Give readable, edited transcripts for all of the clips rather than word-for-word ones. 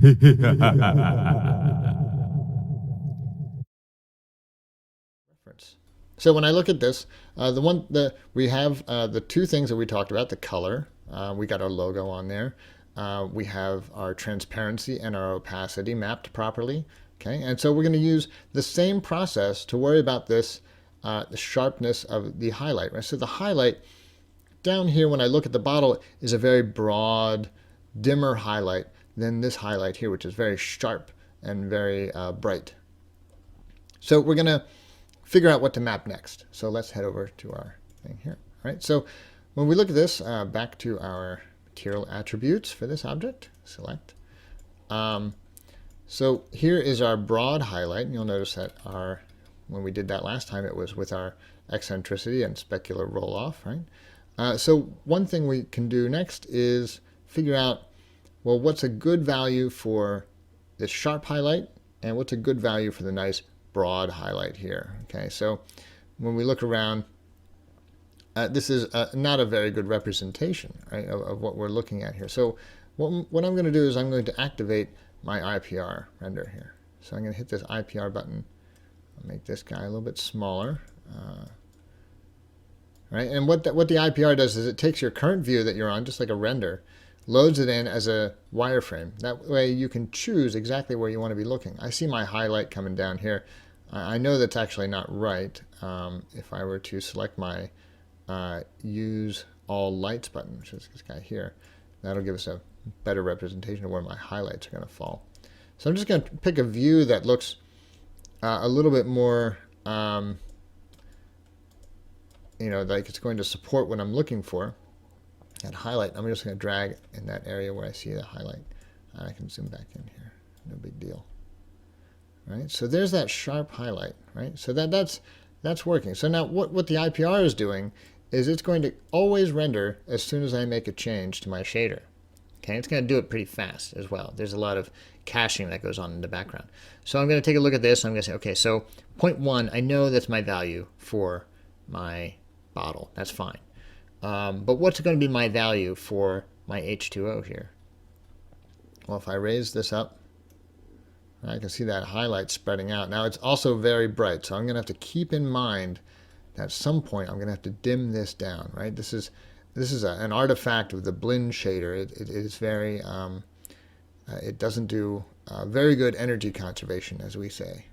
Reference. So when I look at this, we have the two things that we talked about: the color. We got our logo on there. We have our transparency and our opacity mapped properly. Okay, and so we're going to use the same process to worry about this, the sharpness of the highlight. Right. So the highlight down here, when I look at the bottle, is a very broad, dimmer highlight than this highlight here, which is very sharp and very bright. So we're going to figure out what to map next. So let's head over to our thing here. All right. So when we look at this, back to our material attributes for this object, select. So here is our broad highlight, and you'll notice that when we did that last time, it was with our eccentricity and specular roll-off, right? So one thing we can do next is figure out, well, what's a good value for this sharp highlight, and what's a good value for the nice broad highlight here. Okay, so when we look around, this is not a very good representation, right, of what we're looking at here. So what I'm going to do is I'm going to activate my IPR render here. So I'm going to hit this IPR button. I'll make this guy a little bit smaller. Right, and what the IPR does is it takes your current view that you're on, just like a render, loads it in as a wireframe. That way you can choose exactly where you want to be looking. I see my highlight coming down here. I know that's actually not right. If I were to select my use all lights button, which is this guy here, that'll give us a better representation of where my highlights are going to fall. So I'm just going to pick a view that looks a little bit more, like it's going to support what I'm looking for. That highlight, I'm just going to drag in that area where I see the highlight. I can zoom back in here, no big deal. Right, so there's that sharp highlight, right? So that's working. So now what the IPR is doing is it's going to always render as soon as I make a change to my shader. Okay, it's going to do it pretty fast as well. There's a lot of caching that goes on in the background. So I'm going to take a look at this. I'm going to say, okay, so 0.1, I know that's my value for my bottle. That's fine. But what's going to be my value for my H2O here? Well, if I raise this up, I can see that highlight spreading out. Now it's also very bright, so I'm going to have to keep in mind that at some point I'm going to have to dim this down, right? This is an artifact of the blend shader. It is very, it doesn't do very good energy conservation, as we say.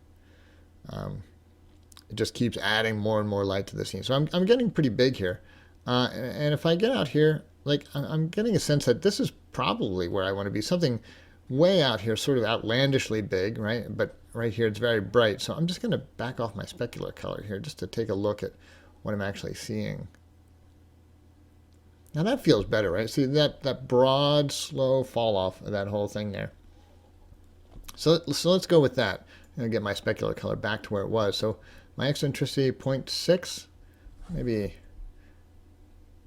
It just keeps adding more and more light to the scene. So I'm getting pretty big here. And if I get out here, like I'm getting a sense that this is probably where I want to be. Something way out here, sort of outlandishly big, right? But right here it's very bright. So I'm just going to back off my specular color here just to take a look at what I'm actually seeing. Now that feels better, right? See that broad, slow fall off of that whole thing there. So let's go with that. I'm going to get my specular color back to where it was. So my eccentricity 0.6, maybe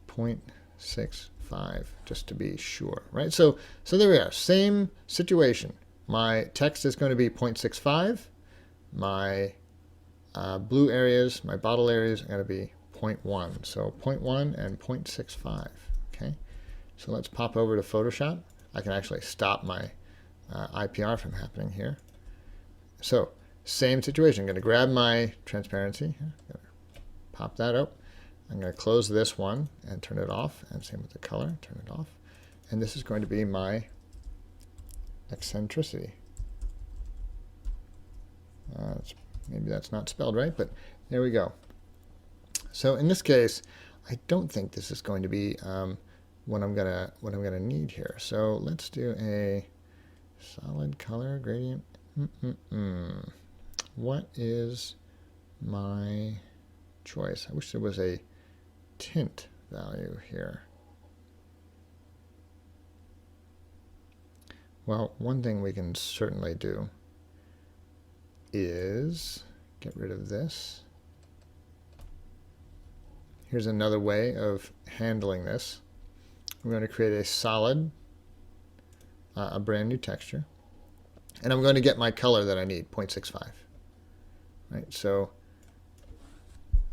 0.65, just to be sure, right? So there we are, same situation. My text is going to be 0.65. My blue areas, my bottle areas are going to be 0.1. So 0.1 and 0.65, okay? So let's pop over to Photoshop. I can actually stop my IPR from happening here. So same situation. I'm going to grab my transparency, pop that up. I'm going to close this one and turn it off, and same with the color, turn it off. And this is going to be my eccentricity. Maybe that's not spelled right, but there we go. So in this case, I don't think this is going to be what I'm gonna need here. So let's do a solid color gradient. What is my choice? I wish there was a tint value here. Well, one thing we can certainly do is get rid of this. Here's another way of handling this. I'm going to create a solid, a brand new texture, and I'm going to get my color that I need, 0.65. Right, so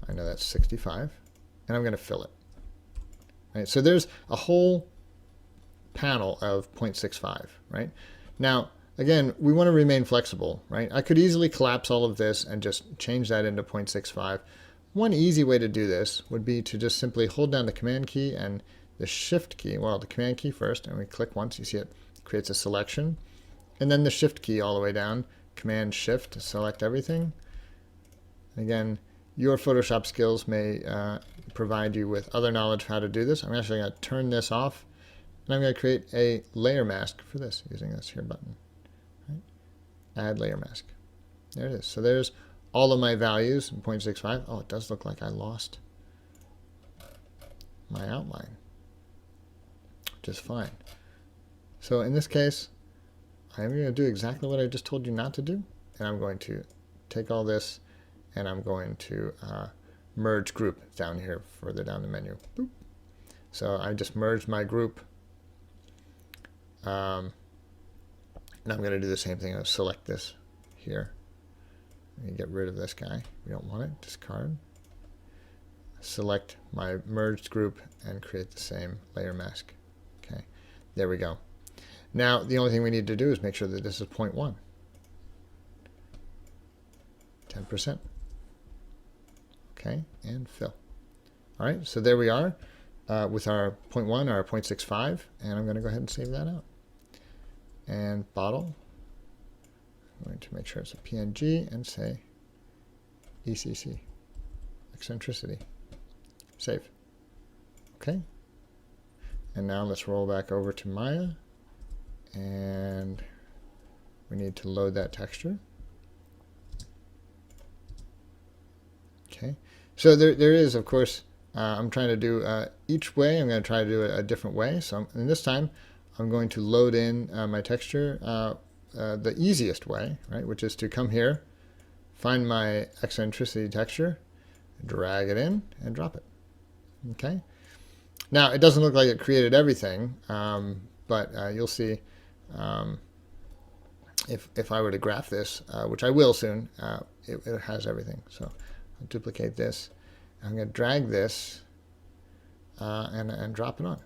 I know that's 65, and I'm going to fill it. Right, so there's a whole panel of 0.65. Right, now again, we want to remain flexible, right? I could easily collapse all of this and just change that into 0.65. One easy way to do this would be to just simply hold down the Command key and the Shift key. Well, the Command key first, and we click once. You see it creates a selection. And then the Shift key all the way down. Command Shift to select everything. Again, your Photoshop skills may provide you with other knowledge of how to do this. I'm actually going to turn this off, and I'm going to create a layer mask for this using this here button. Right? Add layer mask. There it is. So there's all of my values in 0.65. Oh, it does look like I lost my outline, which is fine. So in this case, I'm going to do exactly what I just told you not to do, and I'm going to take all this and I'm going to merge group down here further down the menu. Boop. So I just merged my group, and I'm going to do the same thing. I'll select this here and get rid of this guy. We don't want it. Discard. Select my merged group and create the same layer mask. Okay, there we go. Now the only thing we need to do is make sure that this is 0.1. 10%. Okay, and fill. All right, so there we are with our 0.1 or our 0.65, and I'm going to go ahead and save that out. And bottle, I'm going to make sure it's a PNG and say ECC, eccentricity. Save. Okay, and now let's roll back over to Maya, and we need to load that texture. Okay, so there is, of course, I'm trying to do each way. I'm going to try to do it a different way. So in this time, I'm going to load in my texture the easiest way, right, which is to come here, find my eccentricity texture, drag it in, and drop it. Okay. Now, it doesn't look like it created everything, but you'll see if I were to graph this, which I will soon, it has everything. So I'll duplicate this. I'm going to drag this and drop it on.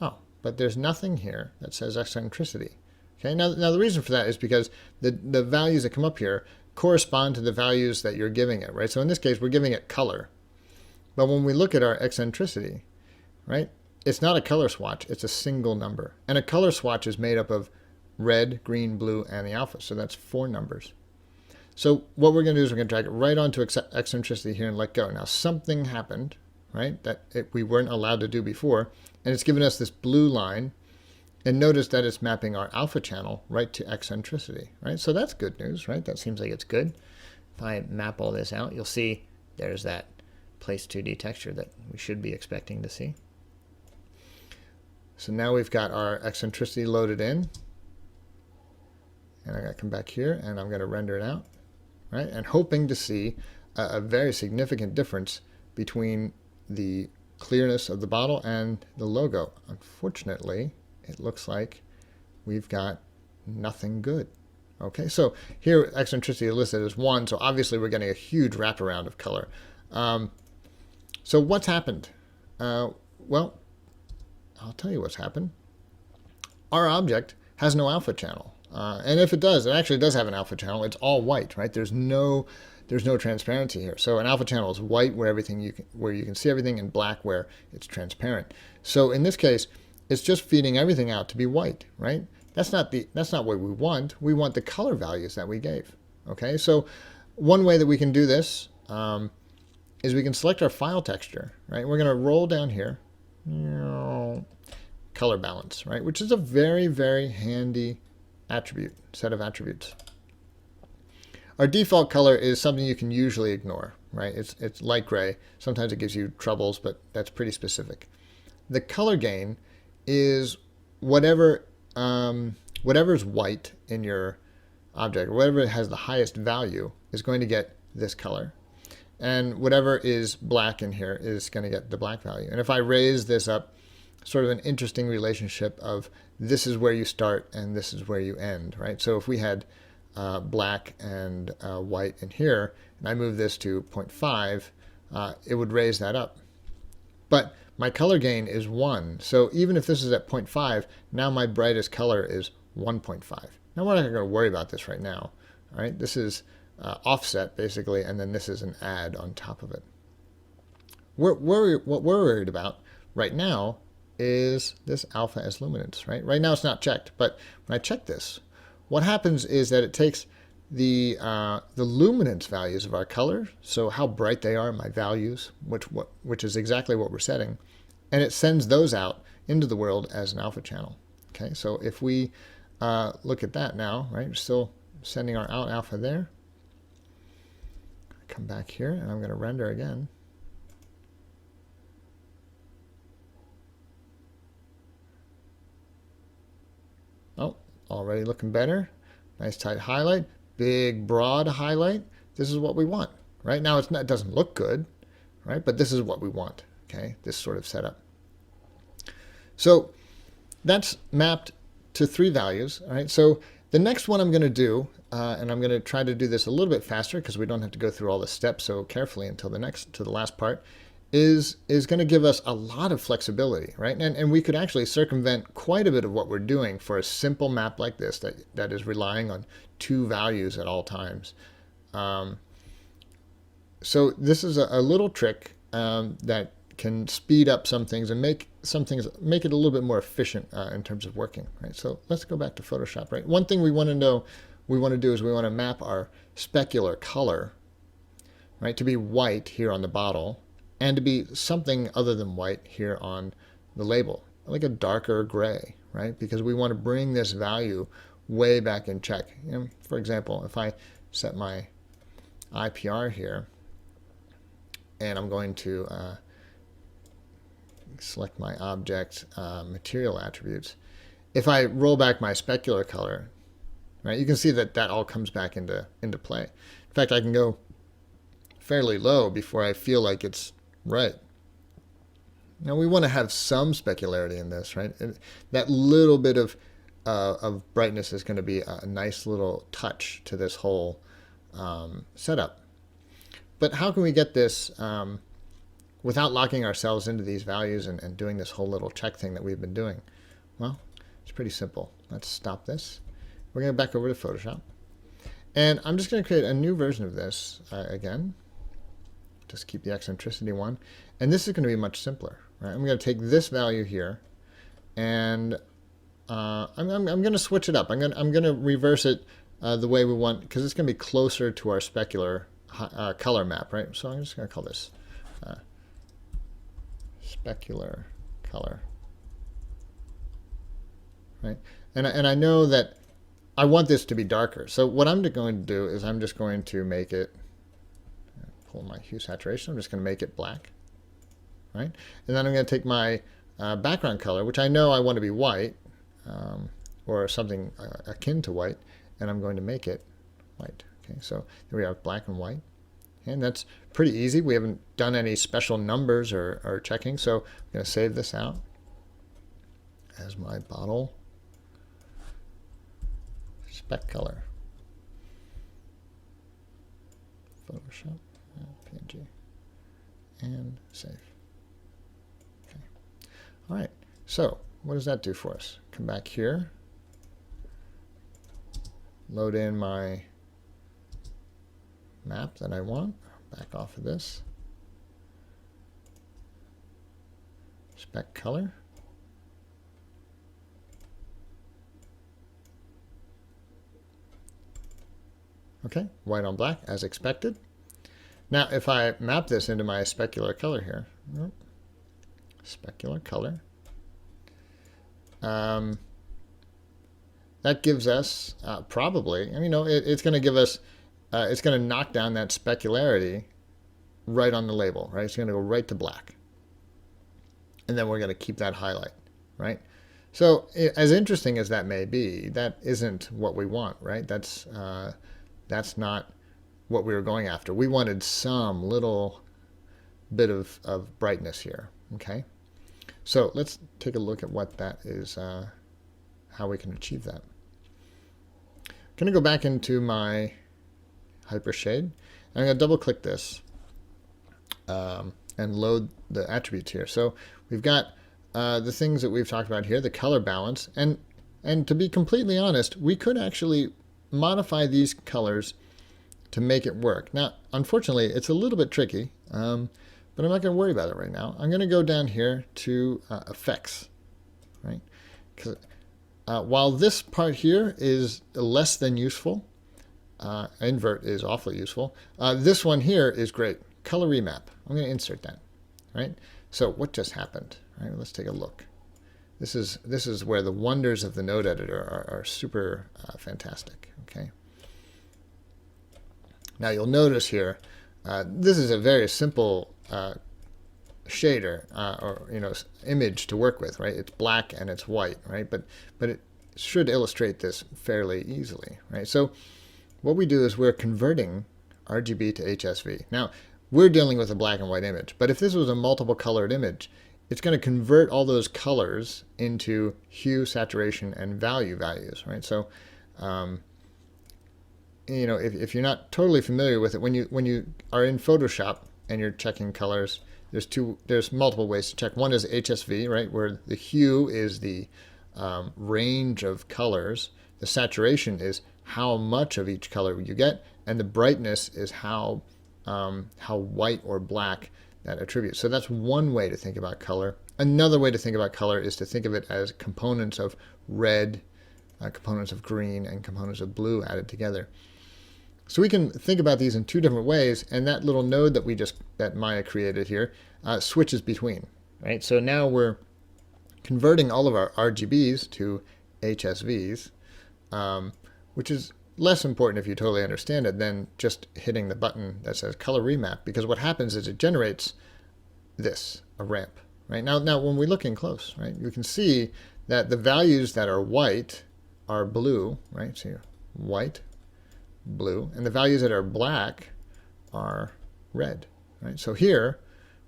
Oh, but there's nothing here that says eccentricity. Okay, now the reason for that is because the values that come up here correspond to the values that you're giving it, right? So in this case, we're giving it color. But when we look at our eccentricity, right, it's not a color swatch, it's a single number. And a color swatch is made up of red, green, blue, and the alpha. So that's 4 numbers. So what we're going to do is we're going to drag it right onto eccentricity here and let go. Now something happened, right, that we weren't allowed to do before, and it's given us this blue line. And notice that it's mapping our alpha channel right to eccentricity, right? So that's good news, right? That seems like it's good. If I map all this out, you'll see there's that place 2D texture that we should be expecting to see. So now we've got our eccentricity loaded in. And I'm going to come back here and I'm going to render it out, right? And hoping to see a very significant difference between the clearness of the bottle and the logo. Unfortunately, it looks like we've got nothing good. Okay, so here eccentricity is listed as 1, so obviously we're getting a huge wraparound of color. So what's happened? Well, I'll tell you what's happened. Our object has no alpha channel. And if it does, it actually does have an alpha channel. It's all white, right? There's no transparency here. So an alpha channel is white where you can see everything, and black where it's transparent. So in this case, it's just feeding everything out to be white, right? That's not what we want. We want the color values that we gave. Okay, so one way that we can do this is we can select our file texture, right? We're going to roll down here, color balance, right? Which is a very, very handy set of attributes. Our default color is something you can usually ignore, right? It's light gray. Sometimes it gives you troubles, but that's pretty specific. The color gain is whatever's white in your object, or whatever has the highest value is going to get this color. And whatever is black in here is going to get the black value. And if I raise this up, sort of an interesting relationship of this is where you start and this is where you end, right? So if we had black and white in here, and I move this to 0.5, it would raise that up. But my color gain is 1. So even if this is at 0.5, now my brightest color is 1.5. Now we're not going to worry about this right now. All right, this is offset basically, and then this is an add on top of it. What we're worried about right now is this alpha as luminance, right? Right now it's not checked, but when I check this, what happens is that it takes the luminance values of our color, so how bright they are, my values, which is exactly what we're setting, and it sends those out into the world as an alpha channel. Okay, so if we look at that now, right, we're still sending our out alpha there. Come back here, and I'm going to render again. Oh, already looking better. Nice tight highlight, big broad highlight. This is what we want. Right now, it doesn't look good, right? But this is what we want. Okay, this sort of setup. So that's mapped to 3 values. All right. So the next one I'm going to do, and I'm going to try to do this a little bit faster because we don't have to go through all the steps so carefully until the last part, is going to give us a lot of flexibility, right? And we could actually circumvent quite a bit of what we're doing for a simple map like this that is relying on 2 values at all times. So this is a little trick that can speed up some things and make it a little bit more efficient in terms of working, right? So let's go back to Photoshop, right? One thing we want to do is we want to map our specular color, right, to be white here on the bottle, and to be something other than white here on the label, like a darker gray, right? Because we want to bring this value way back in check. You know, for example, if I set my IPR here, and I'm going to select my object material attributes. If I roll back my specular color, right, you can see that all comes back into play. In fact, I can go fairly low before I feel like it's right. Now we want to have some specularity in this, right? And that little bit of brightness is going to be a nice little touch to this whole setup. But how can we get this without locking ourselves into these values and doing this whole little check thing that we've been doing? Well, it's pretty simple. Let's stop this. We're going to back over to Photoshop. And I'm just going to create a new version of this again. Just keep the eccentricity one. And this is going to be much simpler. Right? I'm going to take this value here, and I'm going to switch it up. I'm going to reverse it the way we want, because it's going to be closer to our specular color map, right? So I'm just going to call this specular color, right? And I know that I want this to be darker. So what I'm going to do is I'm just going to make it, pull my hue saturation, I'm just going to make it black, right? And then I'm going to take my background color, which I know I want to be white, or something akin to white, and I'm going to make it white. Okay, so here we have black and white. And that's pretty easy. We haven't done any special numbers or checking, so I'm going to save this out as my bottle spec color. Photoshop, PNG, and save. Okay. All right, so what does that do for us? Come back here, load in my map that I want, back off of this, spec color, okay, white on black as expected. Now if I map this into my specular color here, specular color, that gives us probably, I mean, it's going to give us it's going to knock down that specularity right on the label, right? It's going to go right to black. And then we're going to keep that highlight, right? So as interesting as that may be, that isn't what we want, right? That's not what we were going after. We wanted some little bit of brightness here, okay? So let's take a look at what that is, how we can achieve that. I'm going to go back into my Hypershade. I'm going to double click this and load the attributes here. So we've got the things that we've talked about here, the color balance, and And to be completely honest, we could actually modify these colors to make it work. Now, unfortunately, it's a little bit tricky, but I'm not going to worry about it right now. I'm going to go down here to effects, right? Because while this part here is less than useful, invert is awfully useful, this one here is great. Color remap. I'm going to insert that, right? So what just happened? All right, let's take a look. This is where the wonders of the node editor are super fantastic. Okay. Now you'll notice here, this is a very simple shader or image to work with, right? It's black and it's white, right? But it should illustrate this fairly easily, right? So what we do is we're converting RGB to HSV. Now we're dealing with a black and white image, but if this was a multiple colored image, it's going to convert all those colors into hue, saturation, and values, right? So, if you're not totally familiar with it, when you are in Photoshop and you're checking colors, there's multiple ways to check. One is HSV, right, where the hue is the range of colors. The saturation is how much of each color you get, and the brightness is how white or black that attribute. So that's one way to think about color. Another way to think about color is to think of it as components of red, components of green, and components of blue added together. So we can think about these in two different ways, and that little node that Maya created here switches between, right? So now we're converting all of our RGBs to HSVs, which is less important if you totally understand it than just hitting the button that says color remap, because what happens is it generates this, a ramp, right? Now when we look in close, right, you can see that the values that are white are blue, right? So here, white, blue, and the values that are black are red, right? So here,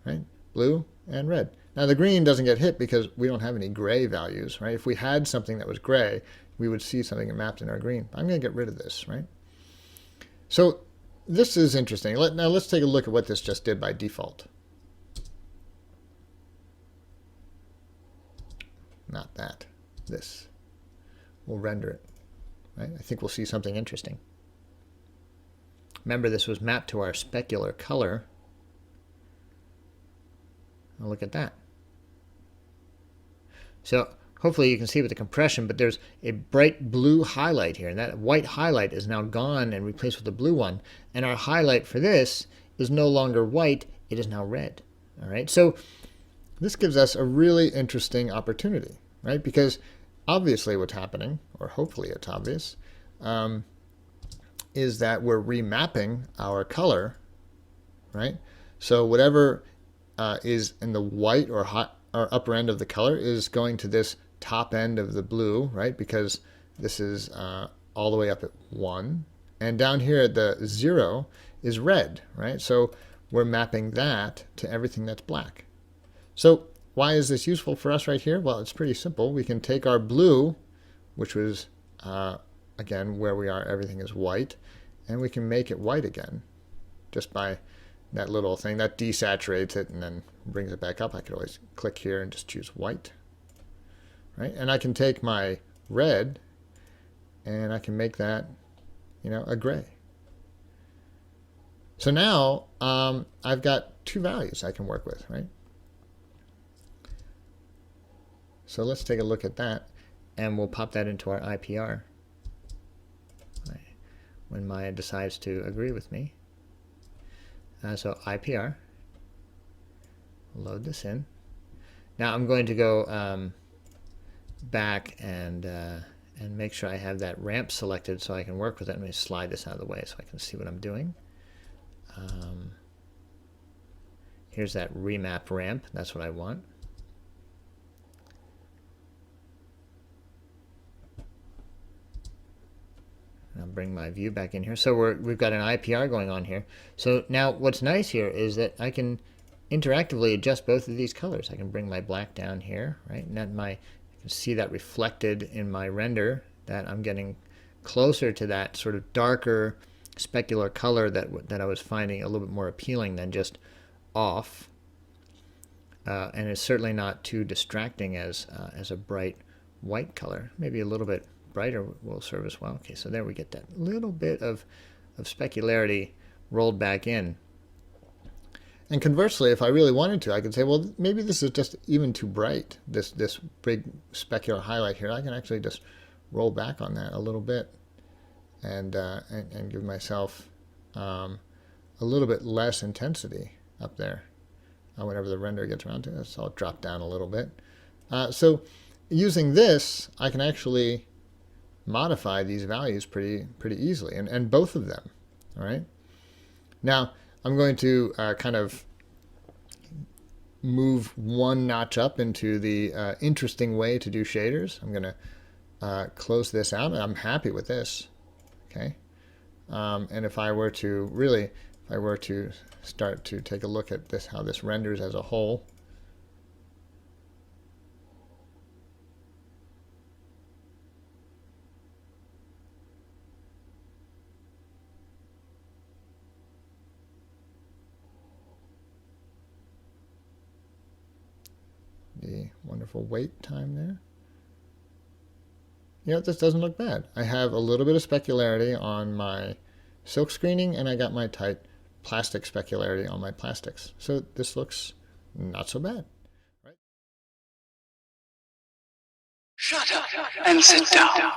right, blue and red. Now the green doesn't get hit because we don't have any gray values, right? If we had something that was gray, we would see something that mapped in our green. I'm going to get rid of this, right? So this is interesting. Now let's take a look at what this just did by default. Not that. This. We'll render it, right? I think we'll see something interesting. Remember, this was mapped to our specular color. Now look at that. So hopefully you can see with the compression, but there's a bright blue highlight here, and that white highlight is now gone and replaced with a blue one. And our highlight for this is no longer white, it is now red. All right, so this gives us a really interesting opportunity, right? Because obviously what's happening, or hopefully it's obvious, is that we're remapping our color, right? So whatever is in the white or upper end of the color is going to this top end of the blue, right? Because this is all the way up at 1. And down here at the 0 is red, right? So we're mapping that to everything that's black. So why is this useful for us right here? Well, it's pretty simple. We can take our blue, which was, again, where we are, everything is white, and we can make it white again just by that little thing. That desaturates it and then brings it back up. I could always click here and just choose white, right? And I can take my red and I can make that, a gray. So now I've got two values I can work with, right? So let's take a look at that, and we'll pop that into our IPR when Maya decides to agree with me. So IPR, load this in. Now I'm going to go back and make sure I have that ramp selected so I can work with it. Let me slide this out of the way so I can see what I'm doing. Here's that remap ramp. That's what I want. I'll bring my view back in here. So we've got an IPR going on here. So now what's nice here is that I can interactively adjust both of these colors. I can bring my black down here, right? And I can see that reflected in my render, that I'm getting closer to that sort of darker specular color that I was finding a little bit more appealing than just off. And it's certainly not too distracting as a bright white color. Maybe a little bit brighter will serve as well. Okay, so there we get that little bit of specularity rolled back in. And conversely, if I really wanted to, I could say, well, maybe this is just even too bright, this big specular highlight here. I can actually just roll back on that a little bit and give myself a little bit less intensity up there whenever the render gets around to it. So I'll drop down a little bit. So using this, I can actually modify these values pretty easily, and both of them. All right. Now I'm going to kind of move one notch up into the interesting way to do shaders. I'm going to close this out, and I'm happy with this. Okay. And if I were to start to take a look at this, how this renders as a whole, the wonderful wait time there. You know, this doesn't look bad. I have a little bit of specularity on my silk screening, and I got my tight plastic specularity on my plastics. So this looks not so bad. Right? Shut up and sit down.